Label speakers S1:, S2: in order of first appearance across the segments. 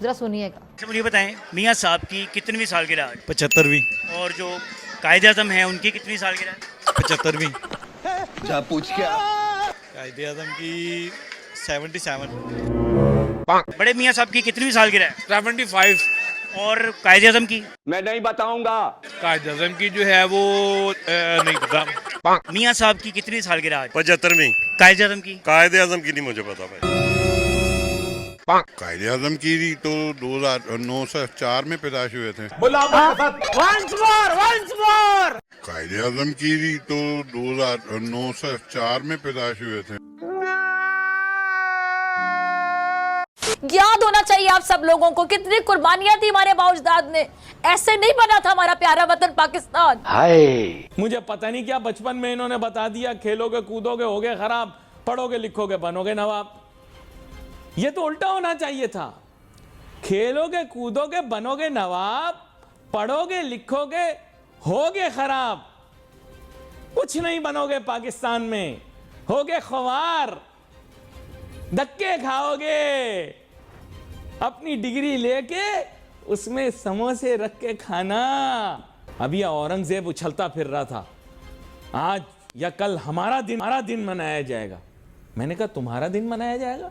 S1: जरा सुनिएगा।
S2: अच्छा मुझे बताएं, मियाँ साहब की कितनी सालगिरह आज?
S3: 75वीं।
S2: और जो कायदे आज़म हैं उनकी कितनी सालगिरह?
S3: 75वीं।
S4: जा पूछ क्या?
S3: कायदे आज़म की 77।
S2: बड़े मियाँ साहब की कितनी सालगिरह है?
S5: 75।
S2: और कायदे आज़म की?
S4: मैं नहीं बताऊंगा।
S5: कायद आज़म की जो है वो नहीं पता।
S2: मियाँ साहब की कितनी सालगिरह आज?
S6: 75वीं।
S2: कायदे आज़म की?
S6: कायदे आज़म की नहीं मुझे पता भाई।
S7: कायदे आज़म की तो 2009 में पैदाइश हुए थे। कायदे आज़म की तो 2009 में पैदाइश हुए थे।
S1: याद होना चाहिए आप सब लोगों को कितनी कुर्बानियां थी हमारे बाउजदाद ने। ऐसे नहीं बना था हमारा प्यारा वतन पाकिस्तान।
S8: मुझे पता नहीं क्या बचपन में इन्होंने बता दिया, खेलोगे कूदोगे हो गए खराब, पढ़ोगे लिखोगे बनोगे नवाब। ये तो उल्टा होना चाहिए था, खेलोगे कूदोगे बनोगे नवाब, पढ़ोगे लिखोगे होगे खराब, कुछ नहीं बनोगे पाकिस्तान में, होगे ख्वार, धक्के खाओगे, अपनी डिग्री लेके उसमें समोसे रख के खाना। अभी औरंगजेब उछलता फिर रहा था, आज या कल हमारा दिन मनाया जाएगा। मैंने कहा तुम्हारा दिन मनाया जाएगा?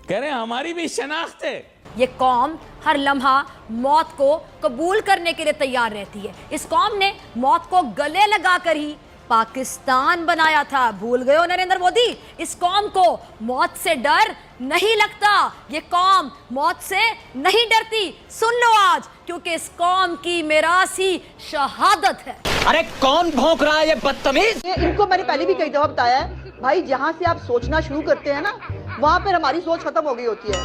S8: कह रहे हमारी भी शनाख्त है।
S1: ये कौम हर लम्हा मौत को कबूल करने के लिए तैयार रहती है। इस कौम ने मौत को गले लगाकर ही पाकिस्तान बनाया था। भूल गए हो नरेंद्र मोदी? इस कौम को मौत से डर नहीं लगता, ये कौम मौत से नहीं डरती। सुन लो आज, क्योंकि इस कौम की मिरास ही शहादत है।
S9: अरे कौन भौंक रहा है ये बदतमीज?
S10: इनको मैंने पहले भी कई दफा बताया है भाई, जहाँ से आप सोचना शुरू करते हैं ना, वहाँ पर हमारी सोच खत्म हो गई होती है।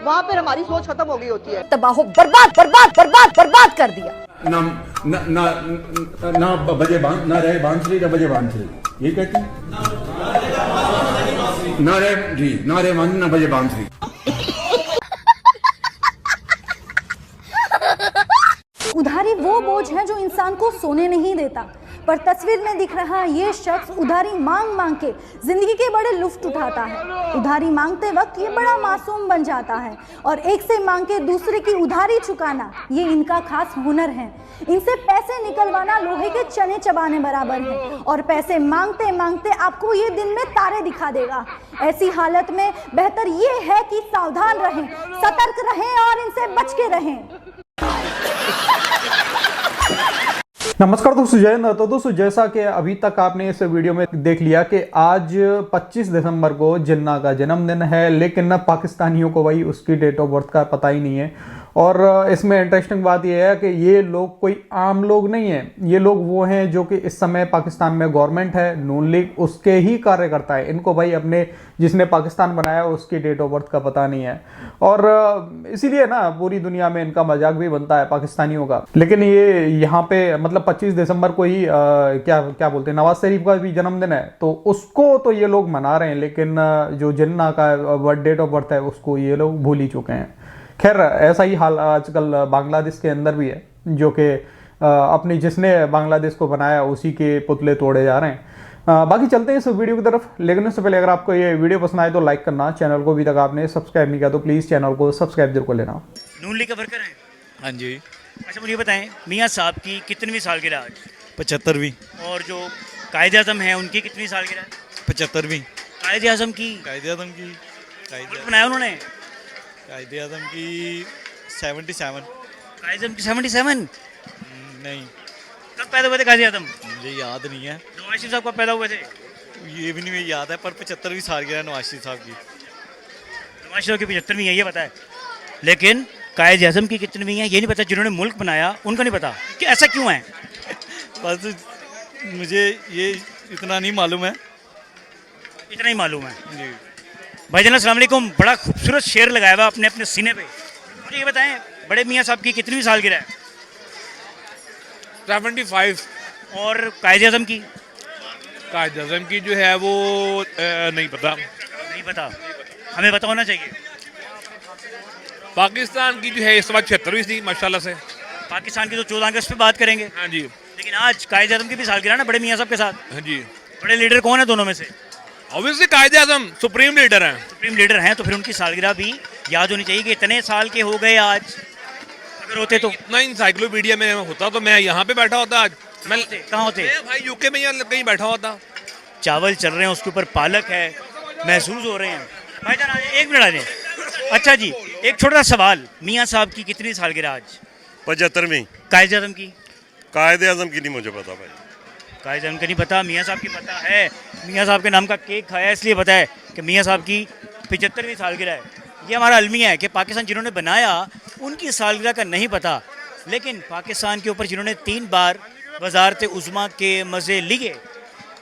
S10: वहाँ पर हमारी सोच खत्म हो गई होती है।
S1: तबाह बर्बाद बर्बाद बर्बाद बर्बाद कर दिया।
S11: ना ना ना ना बजे ना रहे बांसुरी ना बजे बांसुरी, ये कहती ना रहे जी, ना रहे बांसुरी ना बजे बांसुरी।
S12: उधारी वो बोझ है जो इंसान को सोने नहीं देता, पर तस्वीर में दिख रहा ये शख्स उधारी मांग मांग के जिंदगी के बड़े लुफ्त उठाता है। उधारी मांगते वक्त ये बड़ा मासूम बन जाता है और एक से मांग के दूसरे की उधारी चुकाना ये इनका खास हुनर है। इनसे पैसे निकलवाना लोहे के चने चबाने बराबर है और पैसे मांगते मांगते आपको ये दिन में तारे दिखा देगा। ऐसी हालत में बेहतर ये है कि सावधान रहें, सतर्क रहें और इनसे बच के रहें।
S13: नमस्कार दोस्तों, जय हिंद। तो दोस्तों, जैसा कि अभी तक आपने इस वीडियो में देख लिया कि आज 25 दिसंबर को जिन्ना का जन्मदिन है, लेकिन पाकिस्तानियों को भाई उसकी डेट ऑफ बर्थ का पता ही नहीं है। और इसमें इंटरेस्टिंग बात यह है कि ये लोग कोई आम लोग नहीं है, ये लोग वो हैं जो कि इस समय पाकिस्तान में गवर्नमेंट है, नून लीग, उसके ही कार्यकर्ता है। इनको भाई अपने जिसने पाकिस्तान बनाया उसकी डेट ऑफ बर्थ का पता नहीं है और इसीलिए ना पूरी दुनिया में इनका मजाक भी बनता है पाकिस्तानियों का। लेकिन ये यहाँ पे मतलब 25 दिसंबर को ही क्या बोलते हैं, नवाज शरीफ का भी जन्मदिन है, तो उसको तो ये लोग मना रहे हैं, लेकिन जो जिन्ना का डेट ऑफ बर्थ है उसको ये लोग भूल ही चुके हैं। खैर, ऐसा ही हाल आजकल बांग्लादेश के अंदर भी है, जो कि अपनी जिसने बांग्लादेश को बनाया उसी के पुतले तोड़े जा रहे हैं। बाकी चलते हैं इस वीडियो की तरफ, लेकिन उससे पहले अगर आपको ये वीडियो पसंद आए तो लाइक करना, चैनल को अभी तक आपने सब्सक्राइब नहीं किया तो प्लीज़ चैनल को सब्सक्राइब जरूर कर लेना।
S2: नून लीग का वर्कर है?
S3: हाँ जी।
S2: अच्छा मुझे बताएं, मियाँ साहब की कितनी सालगिरह आज?
S3: 75वीं।
S2: और जो कायदे आज़म हैं उनकी कितनी सालगिरह?
S3: 75वीं।
S2: कायदे आज़म की?
S3: कायदे आज़म की
S2: बनाया उन्होंने?
S3: कायदे आज़म की 77।
S2: कायदे आज़म की 77?
S3: नहीं।
S2: कब पैदा हुए थे कायदे आज़म?
S3: मुझे याद नहीं है।
S2: नवाज शरीफ साहब कब पैदा हुए थे?
S3: ये भी नहीं मुझे याद है, पर 75वीं सालगिरह नवाज शरीफ साहब की।
S2: नवाज शरीफ की 75वीं है ये पता है, लेकिन कायदे आज़म की कितनी है ये नहीं पता। जिन्होंने मुल्क बनाया उनका नहीं पता कि ऐसा क्यों है।
S3: बस मुझे ये इतना नहीं मालूम है।
S2: इतना ही मालूम है जी। भाईजान अस्सलाम वालेकुम, बड़ा खूबसूरत शेर लगाया हुआ अपने अपने सीने पे। मुझे ये बताएं, बड़े मियाँ साहब की कितनी सालगिरह है?
S5: 75।
S2: और कायदे आज़म की?
S5: कायद आज़म की जो है वो नहीं पता।
S2: नहीं पता, हमें पता होना चाहिए।
S5: पाकिस्तान की जो है इस बार 76वीं थी माशाल्लाह से।
S2: पाकिस्तान की तो 14 अगस्त पे बात करेंगे।
S5: हाँ जी।
S2: लेकिन आज कायदे आज़म की भी सालगिरह ना बड़े मियाँ साहब के साथ।
S5: हाँ जी।
S2: बड़े लीडर कौन है दोनों में से?
S5: ऑब्वियसली कायदे आजम सुप्रीम लीडर हैं।
S2: सुप्रीम लीडर हैं तो फिर उनकी सालगिरह भी याद होनी चाहिए कि इतने साल के हो गए आज। अगर होते तो
S5: इतना इंसाइक्लोपीडिया में होता तो मैं यहाँ पे बैठा होता आज। मैं
S2: कहाँ होते?
S5: मैं भाई यूके में या कहीं बैठा होता।
S2: चावल चल रहे हैं, उसके ऊपर पालक है, महसूस हो रहे हैं। भाईजान एक मिनट आ जाए। अच्छा जी, एक छोटा सा सवाल, मियाँ साहब की कितनी सालगिरह आज?
S6: 75वीं।
S2: कायदे आज़म की?
S6: कायदे आज़म की नहीं मुझे पता भाई।
S2: कायदे आज़म का नहीं पता, मियाँ साहब की पता है। मियाँ साहब के नाम का केक खाया इसलिए पता है कि मियाँ साहब की 75वीं सालगिरह है। ये हमारा अलमिया है कि पाकिस्तान जिन्होंने बनाया उनकी सालगिरह का नहीं पता, लेकिन पाकिस्तान के ऊपर जिन्होंने 3 बार वजारत उज़्मा के मज़े लिए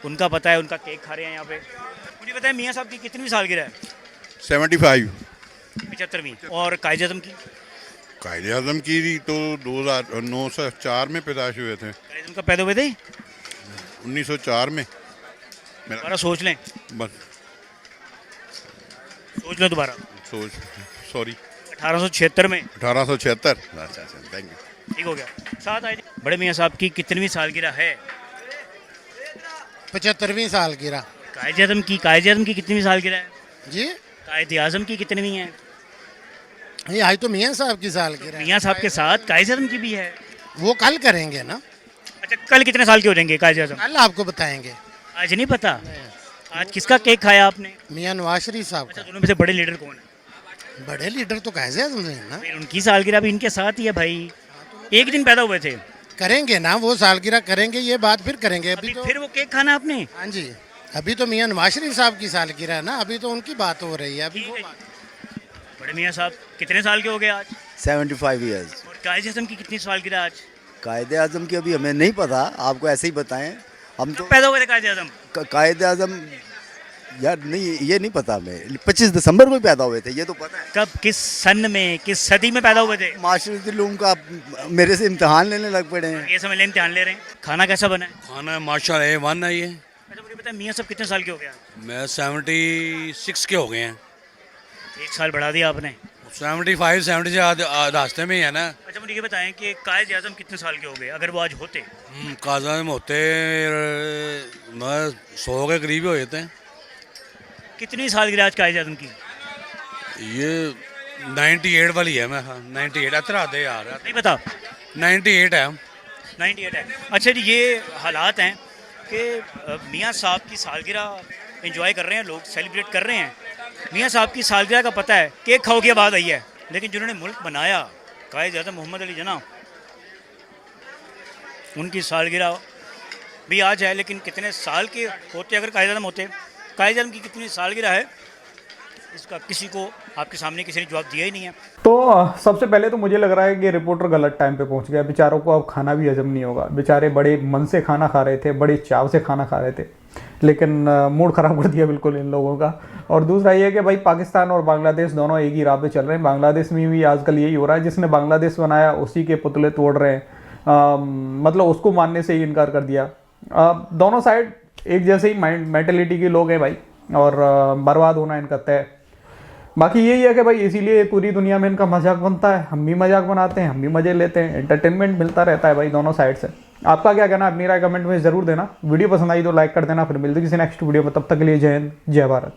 S2: उनका पता है, उनका केक खा रहे हैं यहाँ पे। मुझे बताएं मियाँ साहब की कितनी सालगिरह है?
S7: 75।
S2: 75वीं। और कायदे आज़म की?
S7: कायदे आज़म की तो 2009 से 4 में पैदाइश हुए थे।
S2: कायदे आज़म का पैदा हुए थे
S7: 1904 में।
S2: दोबारा सोच लें,
S7: बस
S2: सोच लें दोबारा।
S7: सॉरी
S2: 1876 में।
S7: 1876। अच्छा, थैंक यू।
S2: ठीक हो गया। साथ आए बड़े मियाँ साहब की कितनीवीं सालगिरह है?
S14: 75वीं सालगिरह।
S2: कायदे आज़म की? कायदे आज़म की कितनीवीं सालगिरह है
S14: जी?
S2: कायदे आज़म की कितनीवीं है?
S14: ये आई तो मियाँ साहब की सालगिरह।
S2: मियाँ साहब के साथ कायदे आज़म की भी है।
S14: वो कल करेंगे ना।
S2: अच्छा, कल कितने साल के हो जाएंगे कायदे आज़म?
S14: कल आपको बताएंगे।
S2: आज नहीं पता? आज किसका केक खाया आपने?
S14: मियाँ नवाज शरीफ साहब
S2: अच्छा, दोनों में से बड़े लीडर कौन है?
S14: बड़े लीडर तो कायदे आज़म हैं ना।
S2: फिर उनकी सालगिरह भी इनके साथ ही है भाई, एक दिन पैदा हुए थे।
S14: करेंगे ना वो सालगिरह करेंगे, ये बात फिर करेंगे। अभी तो
S2: फिर वो केक खाना आपने?
S14: हाँ जी, अभी तो मियाँ नवाज शरीफ साहब की सालगिरह है ना, अभी तो उनकी बात हो रही है। अभी वो
S2: बड़े मियाँ साहब कितने साल के हो गए आज?
S15: 75 ईयर्स।
S2: और कायदे आज़म की कितनी सालगिरह आज?
S15: कायदे आज़म की अभी हमें नहीं पता, आपको ऐसे ही बताएं। हम तो
S2: पैदा हुए थे कायदे आज़म?
S15: कायदे आज़म यार नहीं, ये नहीं पता हमें। 25 दिसंबर को ही पैदा हुए थे, ये तो पता है।
S2: कब, किस सन में, किस सदी में पैदा हुए थे?
S15: माशरती उलूम का मेरे से इम्तिहान लेने लग पड़े हैं।
S2: ये समझ लें इम्तिहान ले रहे हैं। खाना कैसा बना है?
S5: खाना माशाल्लाह A1 है ये।
S2: अच्छा, मुझे पता है मियाँ साहब कितने साल के हो गए?
S5: मैं 76 के हो गए हैं।
S2: 1 साल बढ़ा दिया आपने।
S5: 75 70 से रास्ते में ही है ना।
S2: अच्छा, मुझे ये बताएं कि कायदे आज़म कितने साल के हो गए अगर वो आज होते?
S5: कायदे आज़म होते 100 के करीब हो जाते हैं।
S2: कितनी सालगिरह आज कायदे आज़म की?
S5: ये 98 वाली है। मैं 98 अतरा दे यार,
S2: नहीं पता।
S5: 98 है।
S2: 98 है। अच्छा जी, ये हालात हैं कि मियाँ साहब की सालगिरह एंजॉय कर रहे हैं लोग, सेलिब्रेट कर रहे हैं। मियाँ साहब की सालगिरह का पता है, केक खाओ की बात आई है, लेकिन जिन्होंने मुल्क बनाया कायदे आज़म मोहम्मद अली जना, उनकी सालगिरह भी आज है। लेकिन कितने साल के होते अगर कायदे आज़म होते? कायदे आज़म की कितनी सालगिरह है इसका किसी को आपके सामने किसी ने जवाब दिया ही नहीं है।
S13: तो सबसे पहले तो मुझे लग रहा है कि रिपोर्टर गलत टाइम पे पहुंच गया। बेचारों को अब खाना भी हजम नहीं होगा। बेचारे बड़े मन से खाना खा रहे थे, बड़े चाव से खाना खा रहे थे, लेकिन मूड ख़राब कर दिया बिल्कुल इन लोगों का। और दूसरा ये कि भाई पाकिस्तान और बांग्लादेश दोनों एक ही राह पे चल रहे हैं। बांग्लादेश में भी आजकल यही हो रहा है, जिसने बांग्लादेश बनाया उसी के पुतले तोड़ रहे हैं। मतलब उसको मानने से ही इनकार कर दिया। दोनों साइड एक जैसे ही मेंटेलिटी के लोग हैं भाई, और बर्बाद होना इनका तय। बाकी यही है कि भाई इसीलिए पूरी दुनिया में इनका मजाक बनता है, हम भी मजाक बनाते हैं, हम भी मजे लेते हैं, एंटरटेनमेंट मिलता रहता है भाई दोनों साइड से। आपका क्या कहना है अपनी राय कमेंट में ज़रूर देना। वीडियो पसंद आई तो लाइक कर देना। फिर मिलते किसी नेक्स्ट वीडियो में, तब तक के लिए जय हिंद, जय भारत।